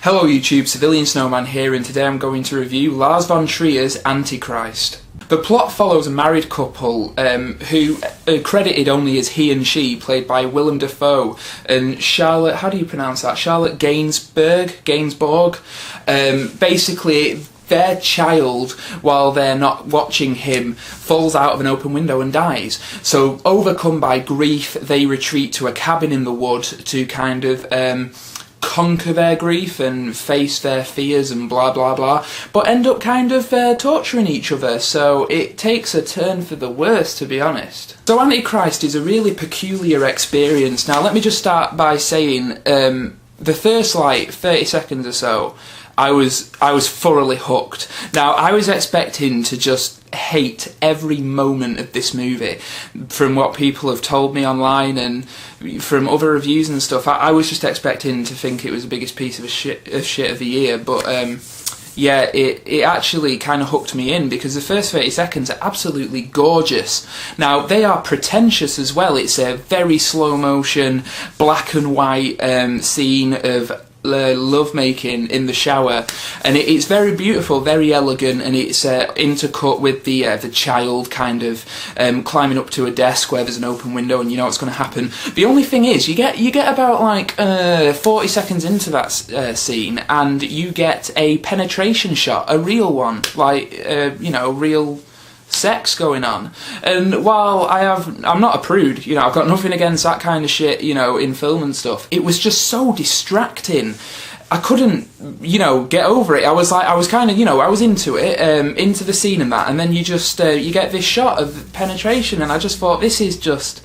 Hello YouTube, CivilianSnowman here, and today I'm going to review Lars Von Trier's Antichrist. The plot follows a married couple who are credited only as he and she, played by Willem Dafoe and Charlotte, how do you pronounce that? Charlotte Gainsbourg. Basically, their child, while they're not watching him, falls out of an open window and dies. So, overcome by grief, they retreat to a cabin in the wood to kind of conquer their grief and face their fears and blah blah blah, but end up kind of torturing each other, so it takes a turn for the worse, to be honest. So Antichrist is a really peculiar experience. Now let me just start by saying the first 30 seconds or so I was thoroughly hooked. Now I was expecting to just hate every moment of this movie, from what people have told me online and from other reviews and stuff. I was just expecting to think it was the biggest piece of shit of the year, but yeah, it actually kind of hooked me in, because the first 30 seconds are absolutely gorgeous. Now, they are pretentious as well. It's a very slow motion, black and white scene of lovemaking in the shower, and it's very beautiful, very elegant, and it's intercut with the child kind of climbing up to a desk where there's an open window, and you know what's going to happen. The only thing is, you get about like 40 seconds into that scene, and you get a penetration shot, a real one, like you know, real sex going on. And while I'm not a prude, you know, I've got nothing against that kind of shit, you know, in film and stuff, it was just so distracting. I couldn't, you know, get over it. I was kind of, you know, I was into it, into the scene and that, and then you just, you get this shot of penetration, and I just thought, this is just,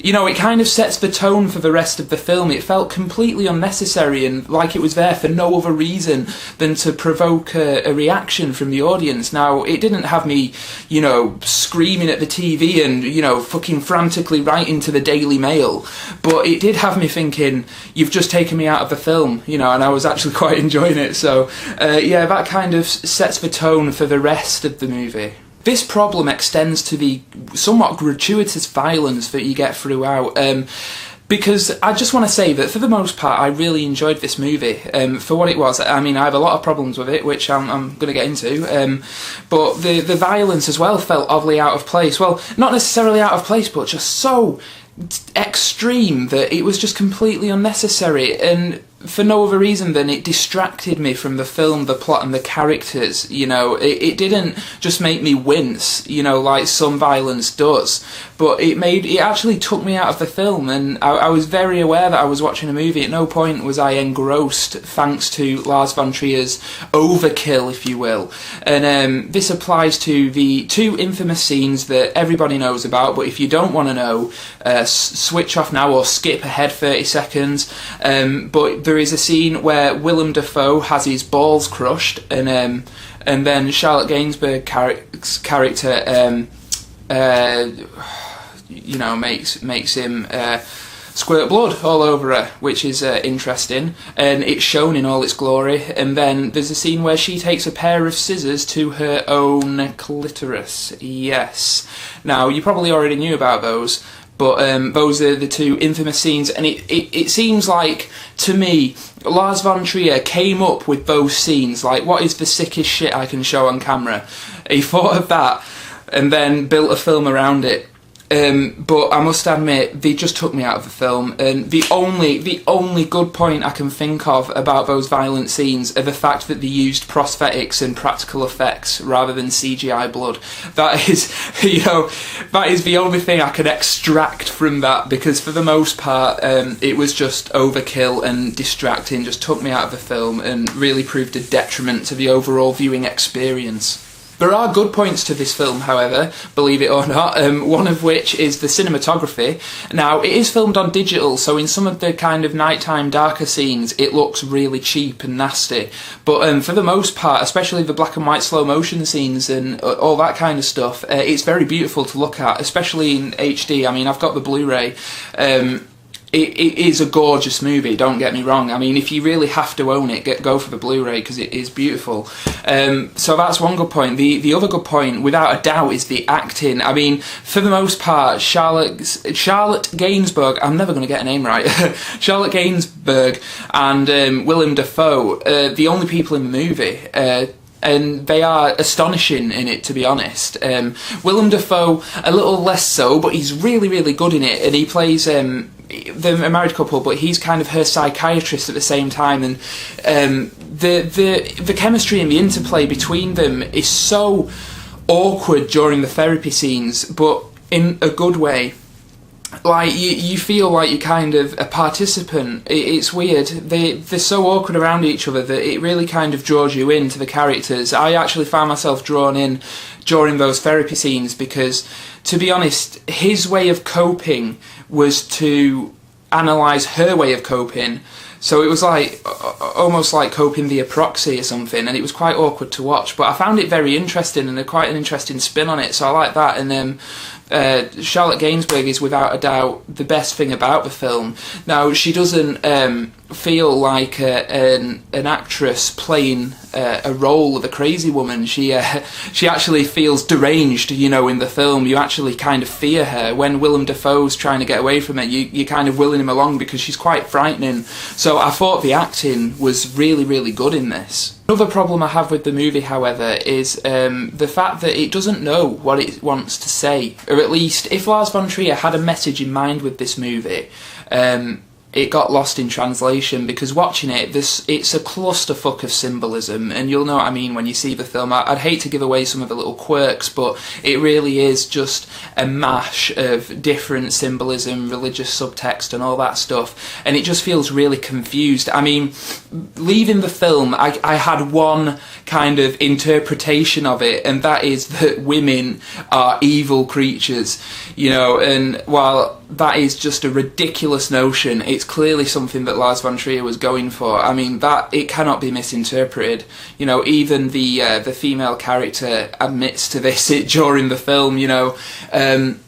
you know, it kind of sets the tone for the rest of the film. It felt completely unnecessary, and like it was there for no other reason than to provoke a reaction from the audience. Now, it didn't have me, you know, screaming at the TV and, you know, fucking frantically writing to the Daily Mail, but it did have me thinking, you've just taken me out of the film, you know, and I was actually quite enjoying it. So, yeah, that kind of sets the tone for the rest of the movie. This problem extends to the somewhat gratuitous violence that you get throughout, because I just want to say that for the most part I really enjoyed this movie for what it was. I mean, I have a lot of problems with it, which I'm going to get into, but the violence as well felt oddly out of place. Well, not necessarily out of place, but just so extreme that it was just completely unnecessary, and for no other reason than it distracted me from the film, the plot and the characters. You know, it didn't just make me wince, you know, like some violence does, but it actually took me out of the film, and I was very aware that I was watching a movie. At no point was I engrossed, thanks to Lars Von Trier's overkill, if you will. And this applies to the two infamous scenes that everybody knows about, but if you don't want to know, switch off now or skip ahead 30 seconds. But there is a scene where Willem Dafoe has his balls crushed, and then Charlotte Gainsbourg character, you know, makes him squirt blood all over her, which is interesting, and it's shown in all its glory. And then there's a scene where she takes a pair of scissors to her own clitoris. Yes. Now, you probably already knew about those, but those are the two infamous scenes, and it seems like, to me, Lars Von Trier came up with those scenes, like, what is the sickest shit I can show on camera? He thought of that, and then built a film around it. But I must admit, they just took me out of the film, and the only good point I can think of about those violent scenes are the fact that they used prosthetics and practical effects rather than CGI blood. That is, you know, that is the only thing I could extract from that, because for the most part, it was just overkill and distracting, just took me out of the film, and really proved a detriment to the overall viewing experience. There are good points to this film, however, believe it or not, one of which is the cinematography. Now, it is filmed on digital, so in some of the kind of nighttime darker scenes, it looks really cheap and nasty. But for the most part, especially the black and white slow motion scenes and all that kind of stuff, it's very beautiful to look at, especially in HD. I mean, I've got the Blu-ray, it is a gorgeous movie, don't get me wrong. I mean, if you really have to own it, go for the Blu-ray, because it is beautiful. So that's one good point. The other good point, without a doubt, is the acting. I mean, for the most part, Charlotte Gainsbourg, I'm never going to get a name right, Charlotte Gainsbourg and Willem Dafoe, the only people in the movie. And they are astonishing in it, to be honest. Willem Dafoe, a little less so, but he's really, really good in it, and he plays they're a married couple, but he's kind of her psychiatrist at the same time, and the chemistry and the interplay between them is so awkward during the therapy scenes, but in a good way. Like, you feel like you're kind of a participant. It's weird. They're so awkward around each other that it really kind of draws you into the characters. I actually found myself drawn in during those therapy scenes because, to be honest, his way of coping was to analyse her way of coping. So it was like, almost like coping via proxy or something, and it was quite awkward to watch. But I found it very interesting, and quite an interesting spin on it, so I like that. And Charlotte Gainsbourg is without a doubt the best thing about the film. Now, she doesn't feel like an actress playing a role of a crazy woman. She actually feels deranged, you know, in the film. You actually kind of fear her. When Willem Dafoe's trying to get away from her, you're kind of willing him along because she's quite frightening. So I thought the acting was really, really good in this. Another problem I have with the movie, however, is the fact that it doesn't know what it wants to say. Or at least, if Lars Von Trier had a message in mind with this movie, it got lost in translation, because watching it, it's a clusterfuck of symbolism, and you'll know what I mean when you see the film. I'd hate to give away some of the little quirks, but it really is just a mash of different symbolism, religious subtext and all that stuff, and it just feels really confused. I mean, leaving the film, I had one kind of interpretation of it, and that is that women are evil creatures, you know, and while that is just a ridiculous notion, it's clearly something that Lars Von Trier was going for. I mean, that it cannot be misinterpreted. You know, even the female character admits to this during the film, you know.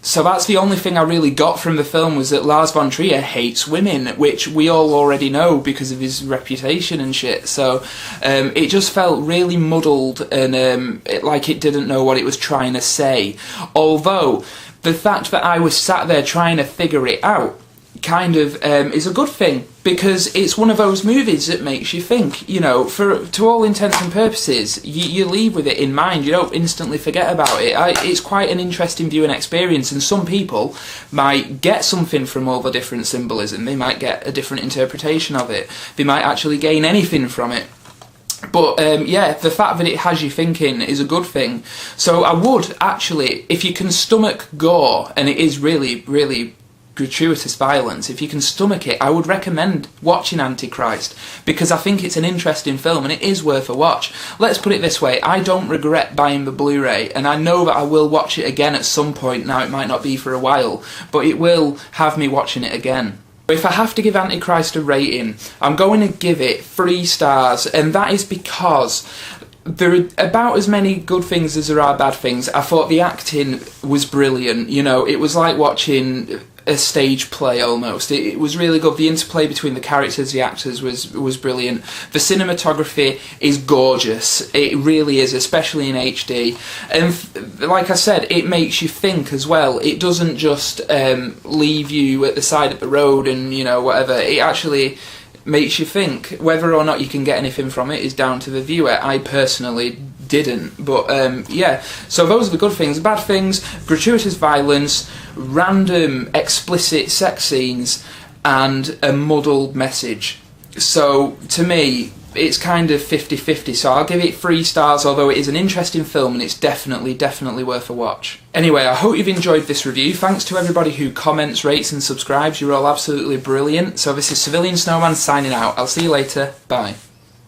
So that's the only thing I really got from the film, was that Lars Von Trier hates women, which we all already know because of his reputation and shit. So it just felt really muddled, and like it didn't know what it was trying to say. Although the fact that I was sat there trying to figure it out kind of is a good thing, because it's one of those movies that makes you think, you know, to all intents and purposes, you leave with it in mind, you don't instantly forget about it. It's quite an interesting viewing experience, and some people might get something from all the different symbolism, they might get a different interpretation of it, they might actually gain anything from it. But yeah, the fact that it has you thinking is a good thing. So I would actually, if you can stomach gore, and it is really, really gratuitous violence, if you can stomach it, I would recommend watching Antichrist, because I think it's an interesting film and it is worth a watch. Let's put it this way, I don't regret buying the Blu-ray, and I know that I will watch it again at some point. Now, it might not be for a while, but it will have me watching it again. If I have to give Antichrist a rating, I'm going to give it 3 stars, and that is because there are about as many good things as there are bad things. I thought the acting was brilliant, you know, it was like watching a stage play almost. It was really good. The interplay between the characters, the actors was brilliant. The cinematography is gorgeous. It really is, especially in HD. And like I said, it makes you think as well. It doesn't just leave you at the side of the road and, you know, whatever. It actually makes you think. Whether or not you can get anything from it is down to the viewer. I personally didn't, but yeah, so those are the good things. Bad things: gratuitous violence, random explicit sex scenes, and a muddled message. So to me, it's kind of 50-50, so I'll give it 3 stars, although it is an interesting film and it's definitely worth a watch. Anyway, I hope you've enjoyed this review. Thanks to everybody who comments, rates and subscribes. You're all absolutely brilliant. So this is CivilianSnowman signing out. I'll see you later. Bye.